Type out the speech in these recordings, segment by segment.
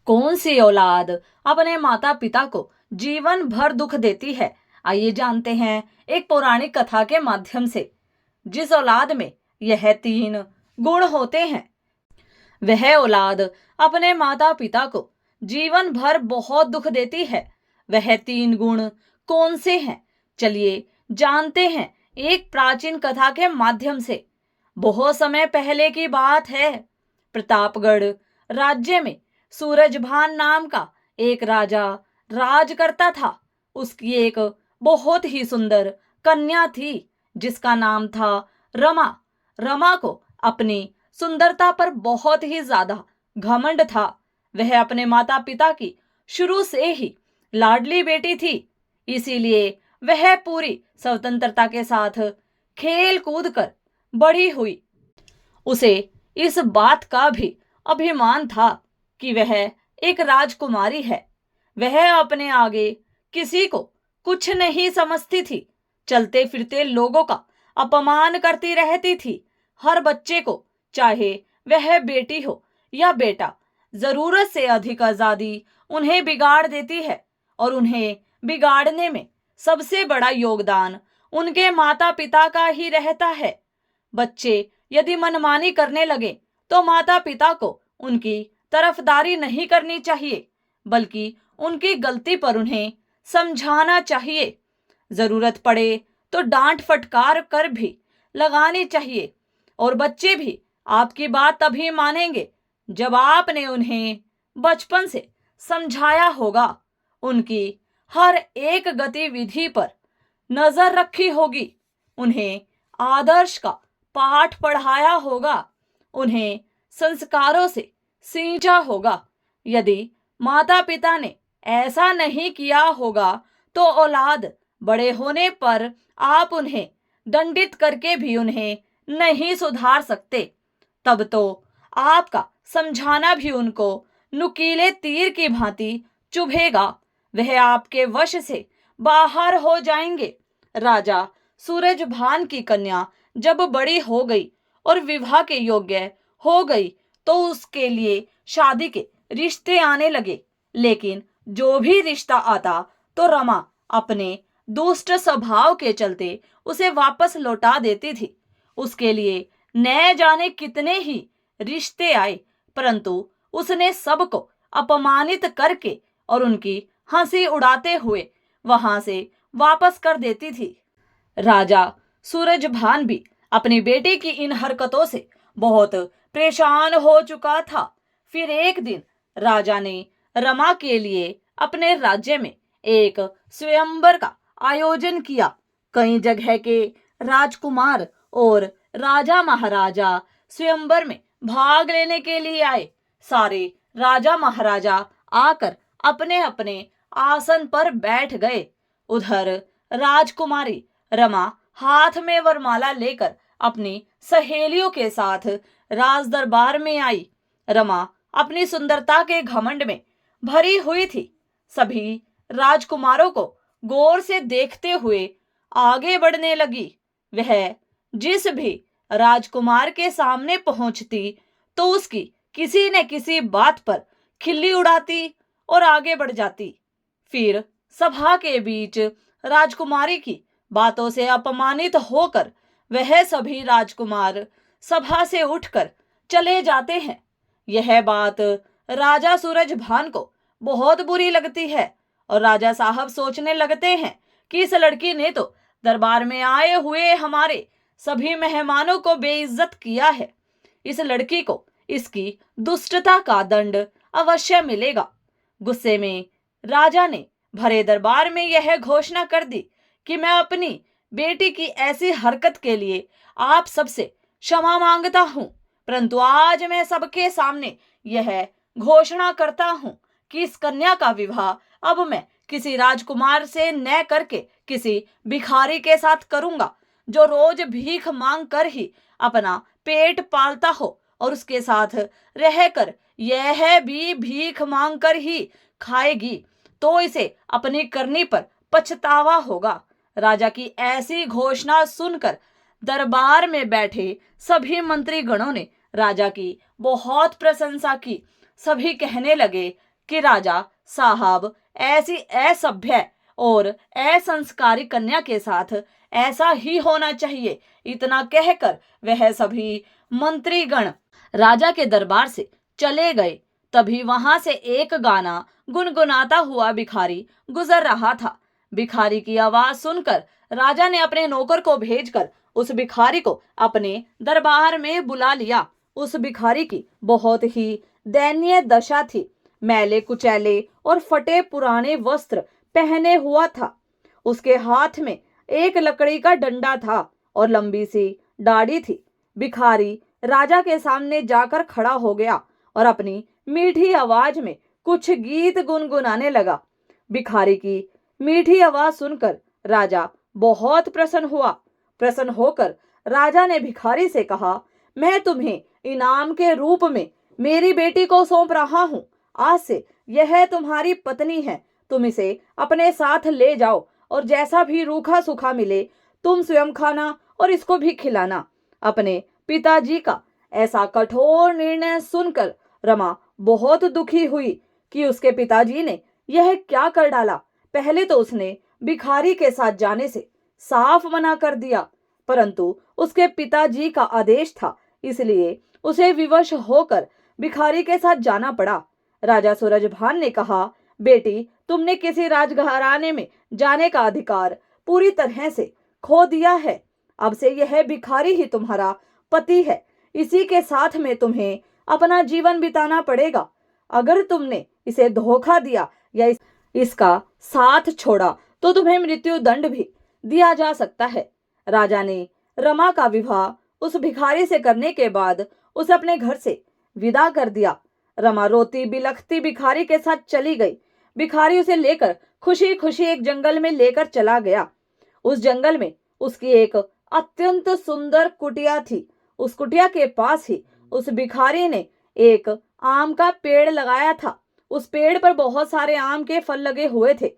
कौन सी औलाद अपने माता पिता को जीवन भर दुख देती है? आइए जानते हैं एक पौराणिक कथा के माध्यम से। जिस औलाद में यह तीन गुण होते हैं, वह औलाद अपने माता पिता को जीवन भर बहुत दुख देती है। वह तीन गुण कौन से हैं? चलिए जानते हैं एक प्राचीन कथा के माध्यम से। बहुत समय पहले की बात है। प्रतापगढ़ राज्य में सूरजभान नाम का एक राजा राज करता था। उसकी एक बहुत ही सुंदर कन्या थी जिसका नाम था रमा। रमा को अपनी सुंदरता पर बहुत ही ज्यादा घमंड था। वह अपने माता पिता की शुरू से ही लाडली बेटी थी, इसीलिए वह पूरी स्वतंत्रता के साथ खेल कूद कर बड़ी हुई। उसे इस बात का भी अभिमान था कि वह एक राजकुमारी है। वह अपने आगे किसी को कुछ नहीं समझती थी। चलते फिरते लोगों का अपमान करती रहती थी। हर बच्चे को, चाहे वह बेटी हो या बेटा, जरूरत से अधिक आजादी उन्हें बिगाड़ देती है। और उन्हें बिगाड़ने में सबसे बड़ा योगदान उनके माता पिता का ही रहता है। बच्चे यदि मनमानी करने लगे तो माता पिता को उनकी तरफदारी नहीं करनी चाहिए, बल्कि उनकी गलती पर उन्हें समझाना चाहिए। जरूरत पड़े तो डांट फटकार कर भी लगानी चाहिए। और बच्चे भी आपकी बात तभी मानेंगे जब आपने उन्हें बचपन से समझाया होगा, उनकी हर एक गतिविधि पर नजर रखी होगी, उन्हें आदर्श का पाठ पढ़ाया होगा, उन्हें संस्कारों से सींचा होगा। यदि माता पिता ने ऐसा नहीं किया होगा तो औलाद बड़े होने पर आप उन्हें दंडित करके भी उन्हें नहीं सुधार सकते। तब तो आपका समझाना भी उनको नुकीले तीर की भांति चुभेगा। वह आपके वश से बाहर हो जाएंगे। राजा सूरजभान की कन्या जब बड़ी हो गई और विवाह के योग्य हो गई तो उसके लिए शादी के रिश्ते आने लगे। लेकिन जो भी रिश्ता आता तो रमा अपने दुष्ट स्वभाव के चलते उसे वापस लौटा देती थी। उसके लिए न जाने कितने ही रिश्ते आए, परंतु उसने सबको अपमानित करके और उनकी हंसी उड़ाते हुए वहां से वापस कर देती थी। राजा सूरजभान भी अपनी बेटी की इन हरकतों से बहुत परेशान हो चुका था। फिर एक दिन राजा ने रमा के लिए अपने राज्य में एक स्वयंवर का आयोजन किया। कई जगह के राजकुमार और राजा महाराजा स्वयंवर में भाग लेने के लिए आए। सारे राजा महाराजा आकर अपने अपने आसन पर बैठ गए। उधर राजकुमारी रमा हाथ में वरमाला लेकर अपनी सहेलियों के साथ राज दरबार में आई। रमा अपनी सुंदरता के घमंड में भरी हुई थी। सभी राजकुमारों को गौर से देखते हुए आगे बढ़ने लगी। वह जिस भी राजकुमार के सामने पहुंचती तो उसकी किसी न किसी बात पर खिल्ली उड़ाती और आगे बढ़ जाती। फिर सभा के बीच राजकुमारी की बातों से अपमानित होकर वह सभी राजकुमार सभा से उठकर चले जाते हैं। यह बात राजा सूरजभान को बहुत बुरी लगती है और राजा साहब सोचने लगते हैं कि इस लड़की ने तो दरबार में आए हुए हमारे सभी मेहमानों को बेइज्जत किया है। इस लड़की को इसकी दुष्टता का दंड अवश्य मिलेगा। गुस्से में राजा ने भरे दरबार में यह घोषणा कर दी कि मैं अपनी बेटी की ऐसी हरकत के लिए आप सबसे क्षमा मांगता हूं, परंतु आज मैं सबके सामने यह घोषणा करता हूं कि इस कन्या का विवाह अब मैं किसी राजकुमार से न करके किसी भिखारी के साथ करूंगा, जो रोज भीख मांग कर ही अपना पेट पालता हो और उसके साथ रहकर यह भी भीख मांग कर ही खाएगी, तो इसे अपनी करनी पर पछतावा होगा। राजा की ऐसी घोषणा सुनकर दरबार में बैठे सभी मंत्री गणों ने राजा की बहुत प्रशंसा की। सभी कहने लगे कि राजा साहब ऐसी असभ्य और असंस्कारी कन्या के साथ ऐसा ही होना चाहिए। इतना कहकर वह सभी मंत्रीगण राजा के दरबार से चले गए। तभी वहां से एक गाना गुनगुनाता हुआ भिखारी गुजर रहा था। भिखारी की आवाज सुनकर राजा ने अपने नौकर को भेजकर उस भिखारी को अपने दरबार में बुला लिया। उस भिखारी की बहुत ही दयनीय दशा थी। मैले कुचैले और फटे पुराने वस्त्र पहने हुआ था। उसके हाथ में एक लकड़ी का डंडा था और लंबी सी दाढ़ी थी। भिखारी राजा के सामने जाकर खड़ा हो गया और अपनी मीठी आवाज में कुछ गीत गुनगुनाने लगा। भिखारी की मीठी आवाज सुनकर राजा बहुत प्रसन्न हुआ। प्रसन्न होकर राजा ने भिखारी से कहा, मैं तुम्हें इनाम के रूप में मेरी बेटी को सौंप रहा हूं। आज से यह तुम्हारी पत्नी है। तुम इसे अपने साथ ले जाओ और जैसा भी रूखा सूखा मिले तुम स्वयं खाना और इसको भी खिलाना। अपने पिताजी का ऐसा कठोर निर्णय सुनकर रमा बहुत दुखी हुई कि उसके पिताजी ने यह क्या कर डाला। पहले तो उसने भिखारी के साथ जाने से साफ मना कर दिया, परंतु उसके पिताजी का आदेश था, इसलिए उसे विवश होकर भिखारी के साथ जाना पड़ा। राजा सूरजभान ने कहा, बेटी, तुमने किसी राजघराने में जाने का अधिकार पूरी तरह से खो दिया है। अब से यह भिखारी ही तुम्हारा पति है। इसी के साथ में तुम्हें अपना जीवन बिताना पड़ेगा। अगर तुमने इसे धोखा दिया या इसका साथ छोड़ा तो तुम्हें मृत्यु दंड भी दिया जा सकता है। राजा ने रमा का विवाह उस भिखारी से करने के बाद उसे अपने घर से विदा कर दिया। रमा रोती बिलखती भिखारी के साथ चली गई। भिखारी उसे लेकर खुशी खुशी एक जंगल में लेकर चला गया। उस जंगल में उसकी एक अत्यंत सुंदर कुटिया थी। उस कुटिया के पास ही उस भिखारी ने एक आम का पेड़ लगाया था। उस पेड़ पर बहुत सारे आम के फल लगे हुए थे।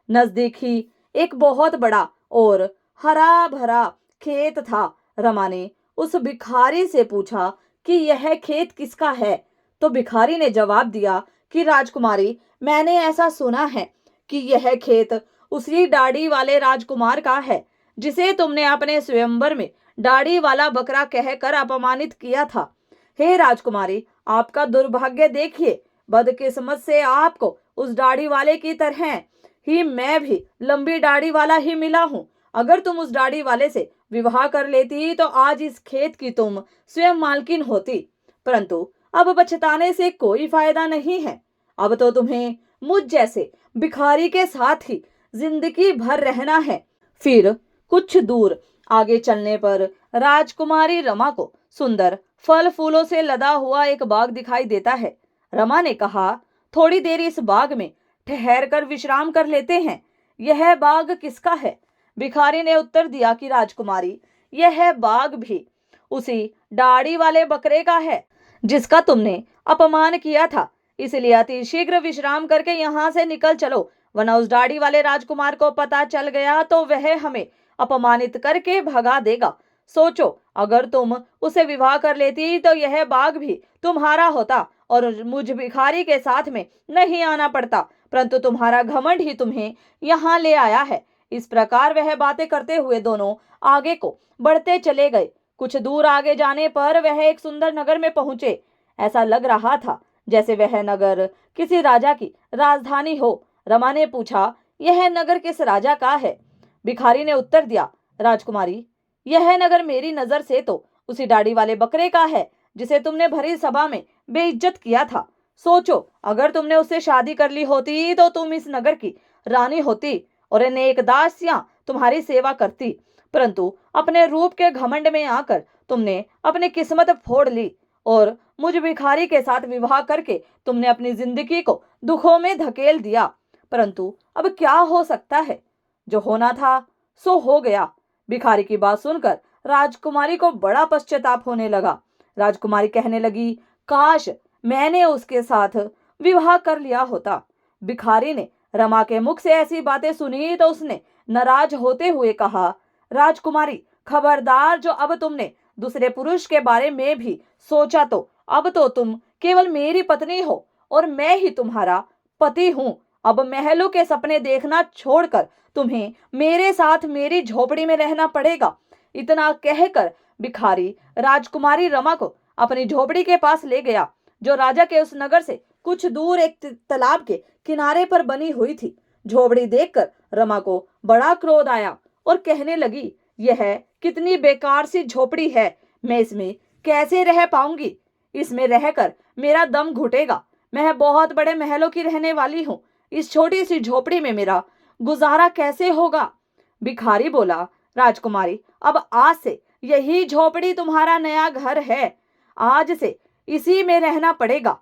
नजदीक ही एक बहुत बड़ा और हरा भरा खेत था। रमा ने उस भिखारी से पूछा कि यह खेत किसका है। तो भिखारी ने जवाब दिया कि राजकुमारी, मैंने ऐसा सुना है कि यह खेत उसी दाढ़ी वाले राजकुमार का है जिसे तुमने अपने स्वयंवर में दाढ़ी वाला बकरा कहकर अपमानित किया था। हे राजकुमारी, आपका दुर्भाग्य देखिए, बदकिस्मत से आपको उस दाढ़ी वाले की तरह ही मैं भी लंबी दाढ़ी वाला ही मिला हूँ। अगर तुम उस दाढ़ी वाले से विवाह कर लेती तो आज इस खेत की तुम स्वयं मालकिन होती, परंतु अब पछताने से कोई फायदा नहीं है। अब तो तुम्हें मुझ जैसे भिखारी के साथ ही जिंदगी भर रहना है। फिर कुछ दूर आगे चलने पर राजकुमारी रमा को सुंदर फल फूलों से लदा हुआ एक बाग दिखाई देता है। रमा ने कहा, थोड़ी देर इस बाग में ठहर कर विश्राम कर लेते हैं। यह बाग किसका है? भिखारी ने उत्तर दिया कि राजकुमारी, यह बाग भी उसी दाढ़ी वाले बकरे का है जिसका तुमने अपमान किया था। इसलिए अति शीघ्र विश्राम करके यहाँ से निकल चलो, वरना उस दाढ़ी वाले राजकुमार को पता चल गया तो वह हमें अपमानित करके भगा देगा। सोचो, अगर तुम उसे विवाह कर लेती तो यह बाग भी तुम्हारा होता और मुझ भिखारी के साथ में नहीं आना पड़ता, परंतु तुम्हारा घमंड ही तुम्हें यहाँ ले आया है। इस प्रकार वह बातें करते हुए दोनों आगे को बढ़ते चले गए। कुछ दूर आगे जाने पर वह एक सुंदर नगर में पहुंचे। ऐसा लग रहा था जैसे वह नगर किसी राजा की राजधानी हो। रमा ने पूछा, यह नगर किस राजा का है? भिखारी ने उत्तर दिया, राजकुमारी, यह नगर मेरी नजर से तो उसी दाढ़ी वाले बकरे का है जिसे तुमने भरी सभा में बेइज्जत किया था। सोचो, अगर तुमने उससे शादी कर ली होती तो तुम इस नगर की रानी होती और अनेक दासियां तुम्हारी सेवा करती, परंतु अपने रूप के घमंड में आकर तुमने अपनी किस्मत फोड़ ली और मुझ भिखारी के साथ विवाह करके तुमने अपनी जिंदगी को दुखों में धकेल दिया। परंतु अब क्या हो सकता है, जो होना था सो हो गया। भिखारी की बात सुनकर राजकुमारी को बड़ा पश्चाताप होने लगा। राजकुमारी कहने लगी, काश मैंने उसके साथ विवाह कर लिया होता। भिखारी ने रमा के मुख से ऐसी बातें सुनी तो उसने नाराज होते हुए कहा, राजकुमारी, खबरदार, जो अब तुमने दूसरे पुरुष के बारे में भी सोचा तो अब तो तुम केवल मेरी पत्नी हो और मैं ही तुम्हारा पति हूं। अब महलों के सपने देखना छोड़कर तुम्हें मेरे साथ मेरी झोपड़ी में रहना पड़ेगा। इतना कहकर भिखारी राजकुमारी रमा को अपनी झोपड़ी के पास ले गया, जो राजा के उस नगर से कुछ दूर एक तालाब के किनारे पर बनी हुई थी। झोपड़ी देखकर रमा को बड़ा क्रोध आया और कहने लगी, यह कितनी बेकार सी झोपड़ी है, मैं इसमें कैसे रह पाऊंगी? इसमें रहकर मेरा दम घुटेगा। मैं बहुत बड़े महलों की रहने वाली हूँ, इस छोटी सी झोपड़ी में मेरा गुजारा कैसे होगा? भिखारी बोला, राजकुमारी, अब आज से यही झोपड़ी तुम्हारा नया घर है, आज से इसी में रहना पड़ेगा।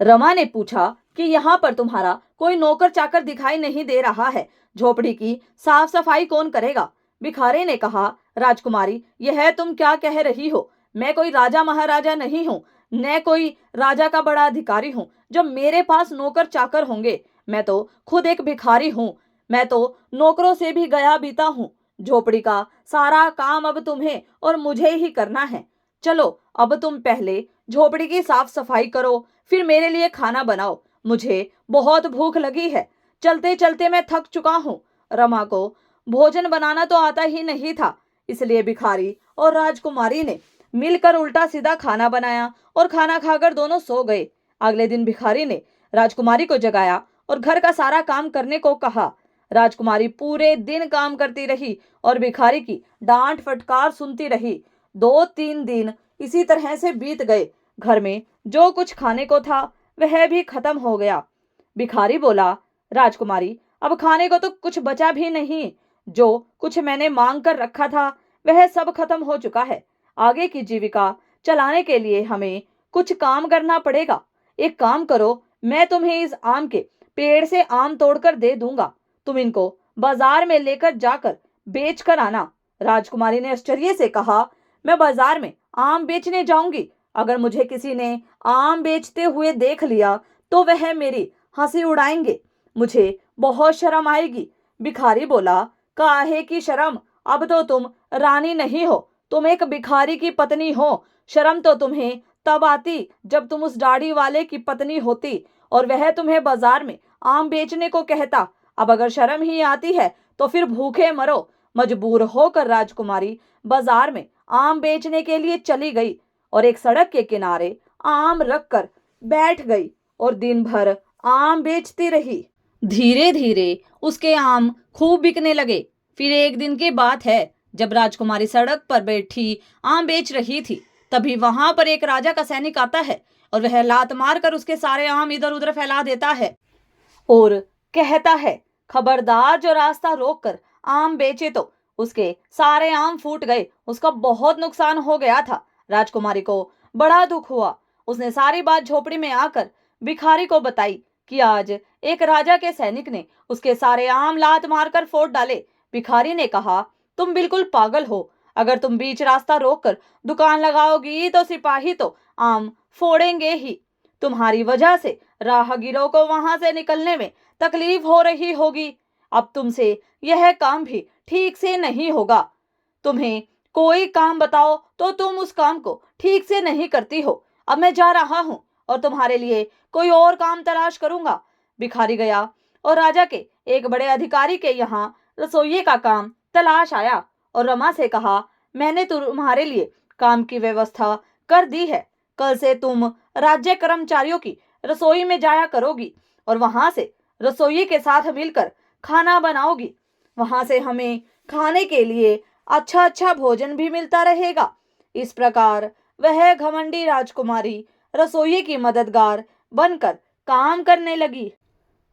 रमा ने पूछा कि यहाँ पर तुम्हारा कोई नौकर चाकर दिखाई नहीं दे रहा है, झोपड़ी की साफ सफाई कौन करेगा? भिखारी ने कहा, राजकुमारी, यह तुम क्या कह रही हो? मैं कोई राजा महाराजा नहीं हूँ, न कोई राजा का बड़ा अधिकारी हूँ जो मेरे पास नौकर चाकर होंगे। मैं तो खुद एक भिखारी हूँ, मैं तो नौकरों से भी गया बीता हूँ। झोपड़ी का सारा काम अब तुम्हें और मुझे ही करना है। चलो अब तुम पहले झोपड़ी की साफ सफाई करो, फिर मेरे लिए खाना बनाओ, मुझे बहुत भूख लगी है। चलते चलते मैं थक चुका हूँ। रमा को भोजन बनाना तो आता ही नहीं था, इसलिए भिखारी और राजकुमारी ने मिलकर उल्टा सीधा खाना बनाया और खाना खाकर दोनों सो गए। अगले दिन भिखारी ने राजकुमारी को जगाया और घर का सारा काम करने को कहा। राजकुमारी पूरे दिन काम करती रही और भिखारी की डांट फटकार सुनती रही। 2-3 दिन इसी तरह से बीत गए। घर में जो कुछ खाने को था वह भी खत्म हो गया। भिखारी बोला, राजकुमारी, अब खाने को तो कुछ बचा भी नहीं। जो कुछ मैंने मांग कर रखा था वह सब खत्म हो चुका है। आगे की जीविका चलाने के लिए हमें कुछ काम करना पड़ेगा। एक काम करो, मैं तुम्हें इस आम के पेड़ से आम तोड़कर दे दूंगा, तुम इनको बाजार में लेकर जाकर बेच कर आना। राजकुमारी ने आश्चर्य से कहा, मैं बाजार में आम बेचने जाऊंगी? अगर मुझे किसी ने आम बेचते हुए देख लिया तो वह मेरी हंसी उड़ाएंगे, मुझे बहुत शर्म आएगी। भिखारी बोला, काहे की शर्म? अब तो तुम रानी नहीं हो, तुम एक भिखारी की पत्नी हो। शर्म तो तुम्हें तब आती जब तुम उस दाढ़ी वाले की पत्नी होती और वह तुम्हें बाजार में आम बेचने को कहता। अब अगर शर्म ही आती है तो फिर भूखे मरो। मजबूर होकर राजकुमारी बाजार में आम बेचने के लिए चली गई और एक सड़क के किनारे आम रखकर बैठ गई और दिन भर आम बेचती रही। धीरे धीरे उसके आम खूब बिकने लगे। फिर एक दिन की बात है, जब राजकुमारी सड़क पर बैठी आम बेच रही थी, तभी वहां पर एक राजा का सैनिक आता है और वह लात मारकर उसके सारे आम इधर उधर फैला देता है और कहता है, खबरदार, जो रास्ता रोककर आम बेचे तो उसके सारे आम फूट गए। उसका बहुत नुकसान हो गया था। राजकुमारी को बड़ा दुख हुआ। उसने सारी बात झोपड़ी में आकर भिखारी को बताई कि आज एक राजा के सैनिक ने उसके सारे आम लात मारकर फोड़ डाले। भिखारी ने कहा, तुम बिल्कुल पागल हो। अगर तुम बीच रास्ता रोककर दुकान लगाओगी तो सिपाही तो आम फोड़ेंगे ही। तुम्हारी वजह से राहगीरों को वहां से निकलने में तकलीफ हो रही होगी। अब तुमसे यह काम भी ठीक से नहीं होगा। तुम्हें कोई काम बताओ तो तुम उस काम को ठीक से नहीं करती हो। अब मैं जा रहा हूँ और तुम्हारे लिए कोई और काम तलाश करूंगा। भिखारी गया और राजा के एक बड़े अधिकारी के यहाँ रसोइये का काम तलाश आया और रमा से कहा, मैंने तुम्हारे लिए काम की व्यवस्था कर दी है। कल से तुम राज्य कर्मचारियों की रसोई में जाया करोगी और वहां से रसोइये के साथ मिलकर खाना बनाओगी। वहां से हमें खाने के लिए अच्छा अच्छा भोजन भी मिलता रहेगा। इस प्रकार वह घमंडी राजकुमारी रसोइये की मददगार बनकर काम करने लगी।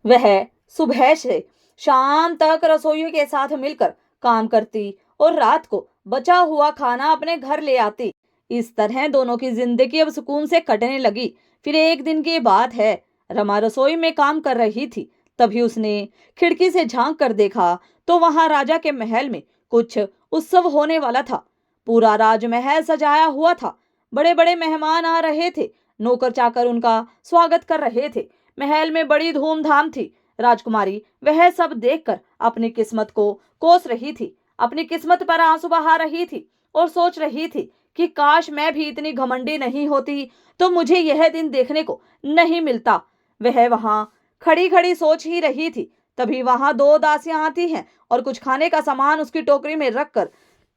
वह सुबह से शाम तक रसोइयों के साथ मिलकर काम करती और रात को बचा हुआ खाना अपने घर ले आती। इस तरह दोनों की जिंदगी अब सुकून से कटने लगी। फिर एक दिन की बात है, रमा रसोई में काम कर रही थी। तभी उसने खिड़की से झांक कर देखा तो वहां राजा के महल में कुछ उत्सव होने वाला था। पूरा राजमहल सजाया हुआ था। बड़े बड़े मेहमान आ रहे थे। नौकर चाकर उनका स्वागत कर रहे थे। महल में बड़ी धूमधाम थी। राजकुमारी वह सब देखकर अपनी किस्मत को कोस रही थी। अपनी किस्मत पर आंसू बहा रही थी और सोच रही थी कि काश मैं भी इतनी घमंडी नहीं होती तो मुझे यह दिन देखने को नहीं मिलता। वह वहां खड़ी खड़ी सोच ही रही थी, तभी वहां दो दासियां आती हैं और कुछ खाने का सामान उसकी टोकरी में रखकर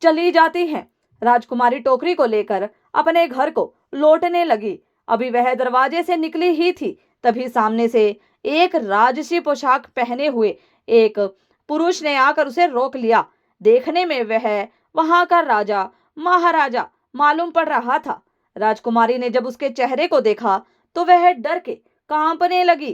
चली जाती हैं। राजकुमारी टोकरी को लेकर अपने घर को लौटने लगी। अभी वह दरवाजे से निकली ही थी, तभी सामने से एक राजसी पोशाक पहने हुए एक पुरुष ने आकर उसे रोक लिया। देखने में वह वहां का राजा महाराजा मालूम पड़ रहा था। राजकुमारी ने जब उसके चेहरे को देखा तो वह डर के कांपने लगी,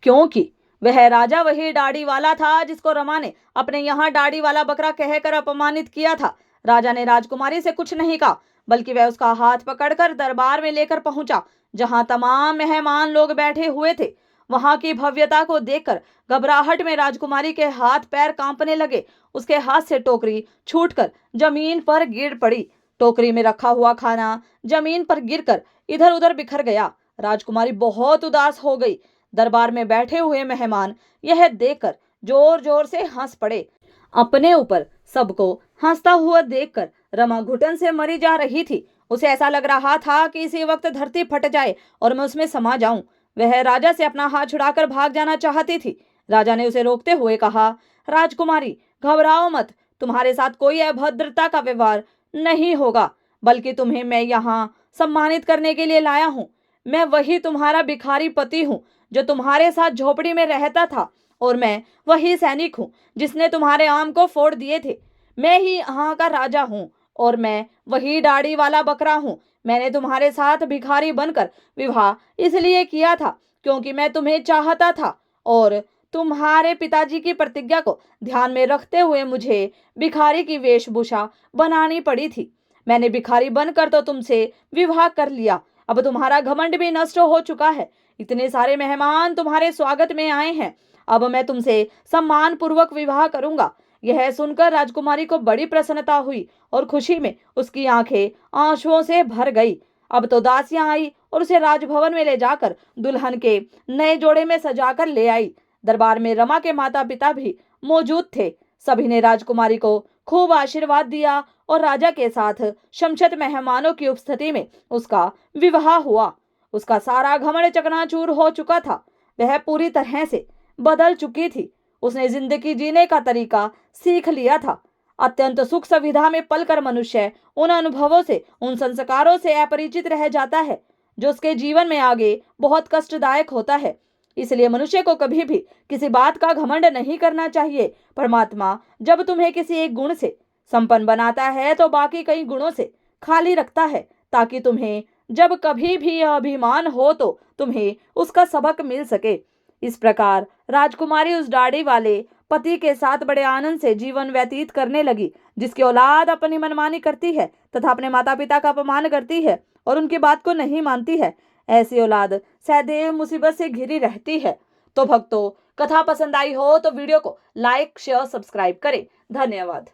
क्योंकि वह राजा वही दाढ़ी वाला था जिसको रमा ने अपने यहाँ दाढ़ी वाला बकरा कहकर अपमानित किया था। राजा ने राजकुमारी से कुछ नहीं कहा, बल्कि वह उसका हाथ पकड़कर दरबार में लेकर पहुंचा, जहां तमाम मेहमान लोग बैठे हुए थे। वहां की भव्यता को देखकर घबराहट में राजकुमारी के हाथ पैर कांपने लगे। उसके हाथ से टोकरी छूटकर जमीन पर गिर पड़ी। टोकरी में रखा हुआ खाना जमीन पर गिरकर इधर उधर बिखर गया। राजकुमारी बहुत उदास हो गई। दरबार में बैठे हुए मेहमान यह देखकर जोर जोर से हंस पड़े। अपने ऊपर सबको हंसता हुआ देखकर रमा घुटन से मरी जा रही थी। उसे ऐसा लग रहा था कि इसी वक्त धरती फट जाए और मैं उसमें समा जाऊं। वह राजा से अपना हाथ छुड़ाकर भाग जाना चाहती थी। राजा ने उसे रोकते हुए कहा, राजकुमारी घबराओ मत, तुम्हारे साथ कोई अभद्रता का व्यवहार नहीं होगा, बल्कि तुम्हें मैं यहाँ सम्मानित करने के लिए लाया हूँ। मैं वही तुम्हारा भिखारी पति हूँ जो तुम्हारे साथ झोपड़ी में रहता था, और मैं वही सैनिक हूँ जिसने तुम्हारे आम को फोड़ दिए थे। मैं ही यहाँ का राजा हूँ और मैं वही दाढ़ी वाला बकरा हूँ। मैंने तुम्हारे साथ भिखारी बनकर विवाह इसलिए किया था क्योंकि मैं तुम्हें चाहता था, और तुम्हारे पिताजी की प्रतिज्ञा को ध्यान में रखते हुए मुझे भिखारी की वेशभूषा बनानी पड़ी थी। मैंने भिखारी बनकर तो तुमसे विवाह कर लिया। अब तुम्हारा घमंड भी नष्ट हो चुका है। इतने सारे मेहमान तुम्हारे स्वागत में आए हैं। अब मैं तुमसे सम्मान पूर्वक विवाह करूंगा। यह सुनकर राजकुमारी को बड़ी प्रसन्नता हुई और खुशी में उसकी आंखें आंसुओं से भर गई। अब तो दासियां आई और उसे राजभवन में ले जाकर दुल्हन के नए जोड़े में सजाकर ले आई। दरबार में रमा के माता पिता भी मौजूद थे। सभी ने राजकुमारी को खूब आशीर्वाद दिया और राजा के साथ शमशत मेहमानों की उपस्थिति में उसका विवाह हुआ। उसका सारा घमंड चकनाचूर हो चुका था। वह पूरी तरह से बदल चुकी थी। उसने जिंदगी जीने का तरीका सीख लिया था। अत्यंत सुख सुविधा में पलकर मनुष्य उन अनुभवों से, उन संस्कारों से अपरिचित रह जाता है जो उसके जीवन में आगे बहुत कष्टदायक होता है। इसलिए मनुष्य को कभी भी किसी बात का घमंड नहीं करना चाहिए। परमात्मा जब तुम्हें किसी एक गुण से संपन्न बनाता है तो बाकी कई गुणों से खाली रखता है, ताकि तुम्हें जब कभी भी अभिमान हो तो तुम्हें उसका सबक मिल सके। इस प्रकार राजकुमारी उस दाढ़ी वाले पति के साथ बड़े आनंद से जीवन व्यतीत करने लगी, जिसकी औलाद अपनी मनमानी करती है तथा अपने माता पिता का अपमान करती है और उनकी बात को नहीं मानती है। ऐसी औलाद सदैव मुसीबत से घिरी रहती है। तो भक्तों, कथा पसंद आई हो तो वीडियो को लाइक, शेयर, सब्सक्राइब करें। धन्यवाद।